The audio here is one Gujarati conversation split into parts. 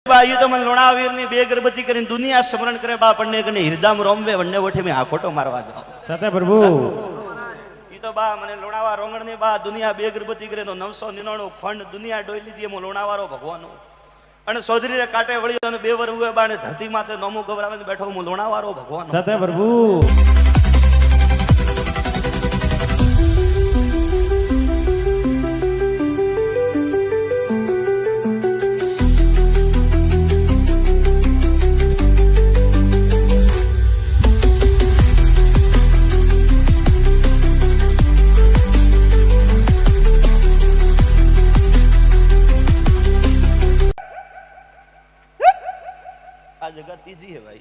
બાયુ તો મને લોણાવીર ની બે ગરબતી કરીને દુનિયા સ્મરણ કરે બા પણને કને હિરજામ રોમવે વન્ને વઠે મે આખોટો મારવા જાવ સતે પ્રભુ ઈ તો બા મને લોણાવા રોંગણ ની બા દુનિયા બે ગરબતી કરે તો 999 ખંડ દુનિયા ડોઈ લીધી એમ લોણાવારો ભગવાનો અને ચૌધરી રે કાંટે વળ્યો અને બે વર ઉવે બાને ધરતી માથે નોમું ગવરાવે બેઠો હું લોણાવારો ભગવાનો સતે પ્રભુ जगह तीजी है भाई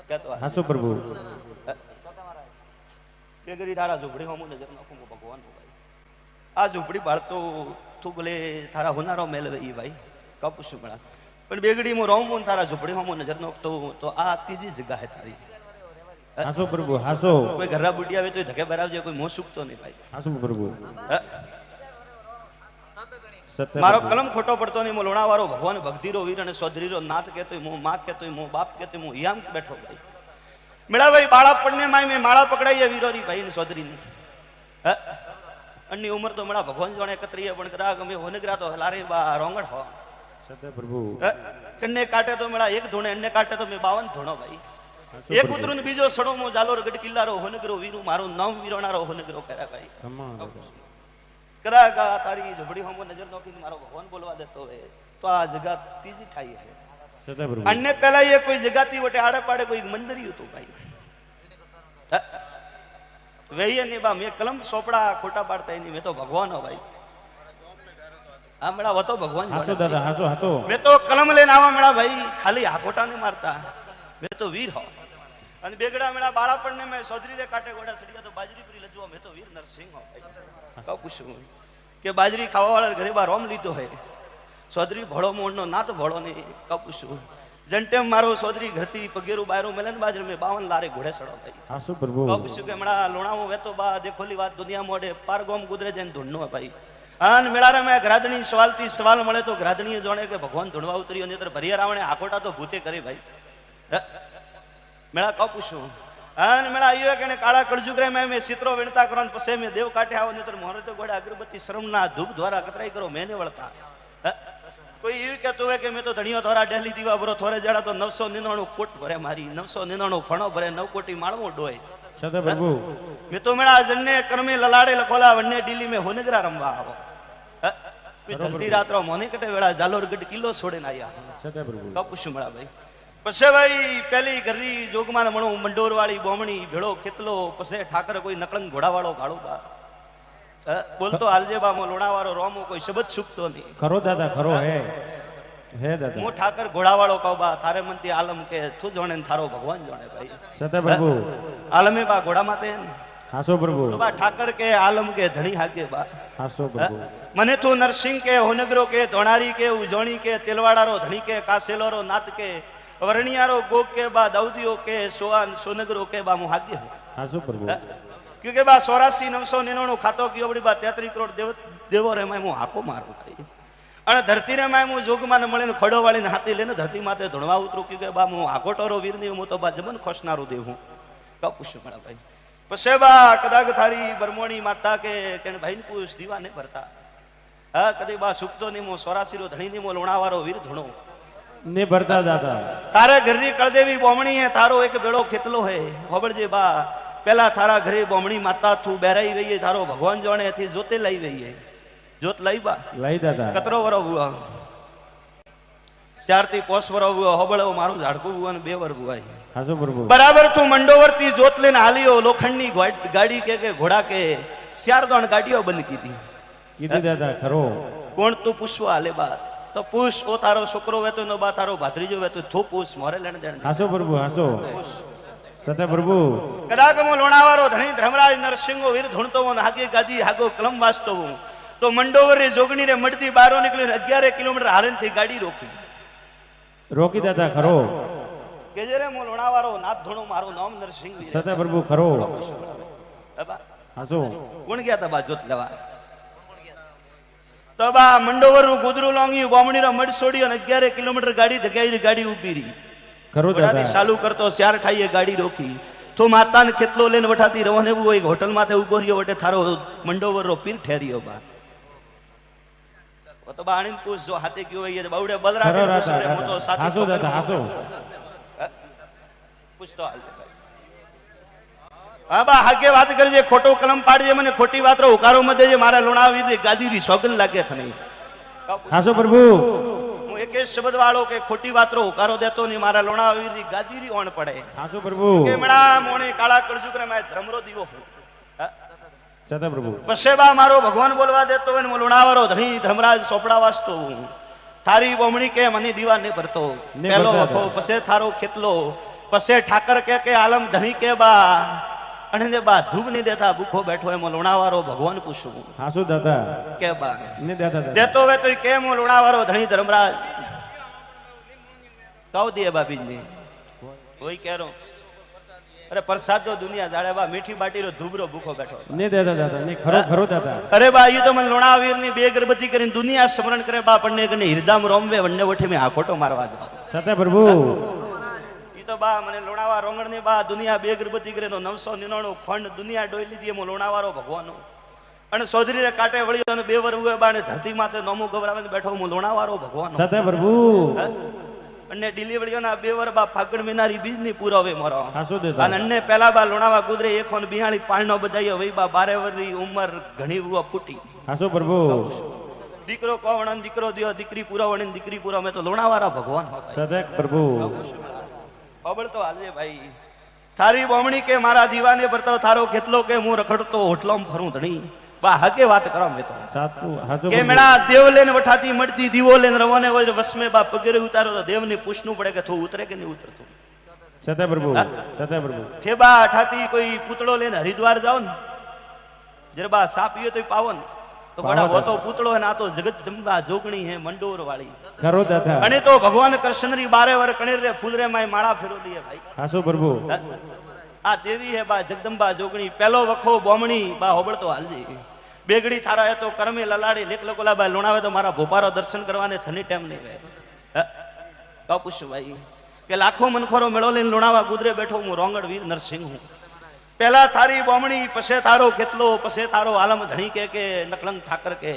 क्या तो हासो प्रभु बेगरी थारा झोपड़ी हम नजर नाखूं भगवान हो भाई आ झोपड़ी बाळ तो तू बोले थारा होनारो मेलवे ई भाई कब पूछू बड़ा पण बेगड़ी मो रहूं थारा झोपड़ी हम नजर नाखतो तो आ तीजी जगह है थारी हासो प्रभु हासो कोई घरा बुढ़िया वे तो धके भरावजे कोई मोह सुकतो नहीं भाई हासो प्रभु मारो कलम खोटो पड़तो नहीं मो लोणावारो भगवान भक्तिरो वीर अने चौधरीरो नाथ कहतो मो मां कहतो मो बाप कहतो मो याम बैठो भाई मेरा भाई बाळा पड़ने माई में माळा पकड़ाई वीरोरी भाई ने चौधरी ने अन्नी उम्र तो मेरा भगवान जाने कतरी है पण कदा गमे होनगरा तो हलारे बा रोंगड़ हो सत्य प्रभु कन्ने काटे तो मेरा एक धुणे अन्ने काटे तो मैं 52 धुणो भाई एक उतरू ने बीजो सड़ो मो जालोर गड किल्लारो होनगरो वीरू मारो नाम वीरोनारो होनगरो करे भाई कदागा तारी झोपड़ी हम नजर नोकी मारो भगवान बोलवा देतो है तो आ जगह तीजी ठाई है सत्य प्रभु अन्य पहला ये कोई जगह थी वटे आड़े पाड़े कोई मंदिर ही तो भाई वही नहीं बा मैं कलम सोपड़ा खोटा पाड़ता ही नहीं मैं तो भगवान हो भाई हाँ मेरा वो तो भगवान हासो दादा हासो हातो मैं तो कलम लेने आवा मेरा भाई खाली हाकोटा नहीं मारता मैं तो वीर हो અને બેગડા મેળા બાળા પડને મે ચૌધરી રે કાટે ગોડા સડિયા તો બાજરી પૂરી લજવા મે તો વીર નરસિંહ હો કા પૂછું કે બાજરી ખાવા વાળા ઘરે બા રોમ લીધો હે ચૌધરી ભળો મોણનો નાત ભળો ને કા પૂછું જંટેમ મારો ચૌધરી ઘરતી પગેરું બાયરું મેલન બાજરી મે 52 લારે ઘોડે સડો ભાઈ હાસુ પ્રભુ કા પૂછું કે મેળા લોણાવો વેતો બા દેખોલી વાત દુનિયા મોડે પાર ગોમ ગુદરે જન ધૂણનો ભાઈ આન મેળા રે મે ગ્રાદણી સવાલથી સવાલ મળે તો ગ્રાદણીએ જોણે કે ભગવાન ધૂણવા ઉતર્યો ને તર ભરિયા રાવણે આકોટા તો ભૂતે કરે ભાઈ मेरा कब पूछू हाँ मेरा आयो के काला कड़जुग रे मैं चित्रो विणता करो पसे में देव काटे आओ नहीं तो मोहरे तो गोड़े अगरबत्ती श्रमना धूप द्वारा कतराई करो मैंने वळता कोई ये कहतो है कि मैं तो धणियो थोड़ा डेली दीवा बरो थोड़े जड़ा तो 999 कोट भरे मारी 999 खणो भरे 9 कोटी माळवो डोय सदा प्रभु मैं तो मेरा जन्ने कर्मे ललाड़े लखोला वन्ने डीली में होनगरा रमवा आवो धरती रात्रो मोने कटे वेळा जालोर गड किलो छोड़े ना आया सदा प्रभु कब पूछू मेरा भाई पसे भाई पहली घरी जोगमान मणो मंडोर वाली बोमणी भेड़ो खेतलो पसे ठाकर कोई नकलंग घोड़ा वालो गाड़ो बा बोलतो हालजे बा मो लोणा वारो रोमो कोई शब्द छुपतो नहीं खरो दादा खरो है दादा मो ठाकर घोड़ा वालो कहू बा थारे मनती आलम के तू जोणे थारो भगवान जोणे भाई सत्य प्रभु आलमे बा घोड़ा माते हासो प्रभु बा ठाकर के आलम के धणी हाके बा हासो प्रभु मने तू नरसिंह के होनगरो के धोणारी के उजोणी के तेलवाड़ारो धणी के कासेलोरो नाथ के वर्णियारो गो के बा दाऊदियो के सोआन सोनगरो के बा मुहाग्य हासो प्रभु क्योंकि बा 84,999 खातो की ओबड़ी बा 33 करोड़ देवो रे मैं हाको मारू भाई अने धरती रे मैं जोग माने मळीने खडो वाळीने हाथी लेने धरती माथे धुणवा उतरू क्योंकि बा मु हाकोटोरो वीर नी मु तो बा जमन खोसनारो देहू का पूछ मळा भाई पसे बा कदाक थारी बरमोणी माता के केन भाईन पूछ दीवा ने भरता हा कदी बा सुखतो नी मो 84 रो धणी नी मो लोणावारो वीर धुणो ने भरता दादा तारे घरनी कळदेवी बोमणी है थारो एक बेड़ो खेतलो है होबड़जे बा पहला थारा घरे बोमणी माता थू बेराई गई है थारो भगवान जोणे थी जोते लाई गई है जोत लाई बा लाई दादा कतरो वरो हुआ चारती पोस वरो हुआ होबळो मारू झाड़कू हुआ ने 2 वर हुआ हासो प्रभु बराबर तू मंडोवरती जोत लेने हालियो लोखंडनी गाड़ी के घोड़ा के 4 दोन गाड़ियों बंद की कीधी दादा खरो कोण तू पूछवा हाले बा तो पूछ ओ तारो छोकरो वेतो नो बा तारो भातरीजो वेतो थो पूछ मोरे लेने देण हासो प्रभु हासो सत्य प्रभु कदाक मो लोणावारो धणी धर्मराज नरसिंह वीर धुणतो वो हागे गादी हागो कलम वाचतो वो तो मंडोवर रे जोगणी रे मडती बारो निकली 11 किलोमीटर हालन थी गाड़ी रोकी दादा खरो के जे रे मो लोणावारो नाथ धुणो मारो नाम नरसिंह सत्य प्रभु खरो बाबा हासो कोण गया था बा जोत लेवा તો બા મંડોવરનું કૂતરું લોંગ્યું બોમણીનો મઢ છોડી અને 11 કિલોમીટર ગાડી ધકેલી ગાડી ઊભી રહી ખરું વડાથી દાદા ચાલુ કરતો ચાર ઠાઈએ ગાડી રોકી તો માતાને ખેતલો લઈને વઠાતી રવાને એવું હોય હોટલ માથે ઉભો રહ્યો વટે થારો મંડોવરનો પીર ઠેર્યો બા તો બા આણીને પૂછજો હાથે કયો હોય એ બાવડે બલરા ખરો કે પૂછે, હું તો દાદા સાચું હાસો દાદા હાસો પૂછતો હાલ હા બા હાગે વાત કરજે ખોટો કલમ પાડજે મને ખોટી વાતરો ઉકારો મત દેજે મારા લોણાવી દે ગાદીરી સોગન લાગે થને હાસો પ્રભુ હું એક જ શબ્દ વાળો કે ખોટી વાતરો ઉકારો દેતો નહીં મારા લોણાવી ગાદીરી ઓણ પડે હાસો પ્રભુ કે મણા મોણે કાળા કળજુકરે મેં ધર્મરો દીવો હું સદા પ્રભુ પછી બા મારો ભગવાન બોલવા દેતો હોય ને હું લુણાવારો ધણી ધર્મરાજ સોપડા વાસતો હું તારી બોમણી કે મને દીવા ને ભરતો ને પેલો ભરતા વખો હતા. પસે થારો ખેતલો પસે ઠાકર કે આલમ ધણી કે બા અને ને બા ધૂપ નહીં દેતા ભૂખો બેઠો એમ લુણાવારો ભગવાન પૂછું હાસો દાદા કે બા ને દાદા દાદા દેતો હોય તો કેમ હું લુણાવારો ધણી ધર્મરાજ કહું દે બાબી ને કોઈ કેરો અરે પ્રસાદ જો દુનિયા જાડે બા મીઠી બાટીનો ધૂબરો ભૂખો બેઠો ને દાદા દાદા ને ખરો ખરો દાદા અરે બા ઈ તો મને લોણાવીર ની બે ગરબતી કરીને દુનિયા સ્મરણ કરે બા પણને કને હિરદામ રોમવે વન્ને વઠે મે આખોટો મારવા જાવ સતા પ્રભુ ઈ તો બા મને લોણાવા રોંગણ ની બા દુનિયા બે ગરબતી કરે તો 999 ખંડ દુનિયા ડોઈ લીધી એમ લોણાવારો ભગવાનો અને ચૌધરી રે કાંટે વળ્યો અને બે વર ઉગે બા ને ધરતી માથે નોમું ગવરાવીને બેઠો હું લોણાવારો ભગવાનો સતા પ્રભુ અને ડિલિવરીઓના બે વર બા ફાગણ મહિનારી બીજ ની પુરાવે મારો હાસો અને દાદા અન્ને પેલા બા લોણાવા ગુદરે 142 પાળનો બજાયો વઈ બા 12 વર્ષની ઉંમર ઘણી ઉવા ફૂટી હાસો પ્રભુ દીકરો કોવણ દીકરો દિયો દીકરી પુરાવણી દીકરી પુરા મેં તો લોણાવાળા ભગવાન સદા પ્રભુ ખબર તો હાલજે ભાઈ તારી બોમણી કે મારા દીવાને ભરતો થારો કેટલો કે હું રખડતો હોટલોમ ફરું ધણી બા હકે વાત કરો મેં તો સાચું હાસો કે પ્રભુ મેળા દેવ લેન વઠાતી મળતી દીવો લેન રવાને હોય વસમે બા પગરે ઉતારો તો દેવને પૂછવું પડે કે તું ઉતરે કે નહીં ઉતરતું સતા પ્રભુ સતા પ્રભુ છે બા ઠાતી કોઈ પૂતળો લઈને હરિદ્વાર જાવ ને જરા બા સાપીયો તો પાવો ને તો બડા પાવો હોતો પૂતળો ને આ તો જગત જંબા જોગણી હે મંડોર વાળી ખરો દાદા અને તો ભગવાન કૃષ્ણની 12 વર કણેર રે ફૂલ રે માય માળા ફેરો દીએ ભાઈ હાસો પ્રભુ આ દેવી હે બા જગદંબા જોગણી પેલો વખો બોમણી બા હોબળતો હાલજી બેગડી થારા હે તો કરમે લલાડી લેખ લકોલા બા લોણાવે તો મારા ભોપારો દર્શન કરવાને થની ટાઈમ નહીં ભાઈ કા પૂછું ભાઈ કે લાખો મનખોરો મેળો લઈને લોણાવા ગુદરે બેઠો હું રોંગડ વીર નરસિંહ હું પેલા થારી બોમણી પસે તારો કેટલો પસે તારો આલમ ધણી કે નકલંગ ઠાકર કે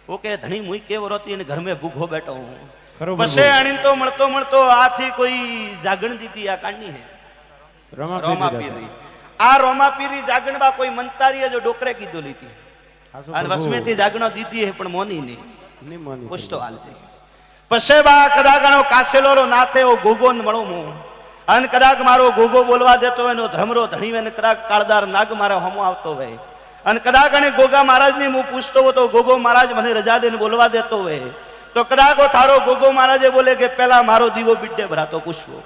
ઓકે ધણી મુઈ કેવો રોતી અને ઘર મેં ભૂખો બેઠો હું ખરો પસે આણીને તો મળતો આથી કોઈ જાગણ દીધી આ કાંડની હે રોમા રમા પીરી આ રોમા પીરી જાગણ બા કોઈ મંતારીએ જો ડોકરે કીધો લીધી અને વસમેથી જાગણો દીધી હે પણ મોની નહીં ની માની પૂછતો હાલ છે પસે બા કદાગણો કાસેલોરો નાથે ઓ ગોગોન મળો હું અને કદાચ મારો ગોગો બોલવા દેતો હોય એનો ધર્મરો ધણી હોય ને કદાચ કાળદાર નાગ મારા હમો આવતો હોય અને કદાચ અને ગોગા મહારાજને હું પૂછતો હોય તો ગોગો મહારાજ મને રજા દઈને બોલવા દેતો હોય તો કદાચ થારો ગોગો મહારાજે બોલે કે પેલા મારો દીવો બીડે ભરાતો પૂછવો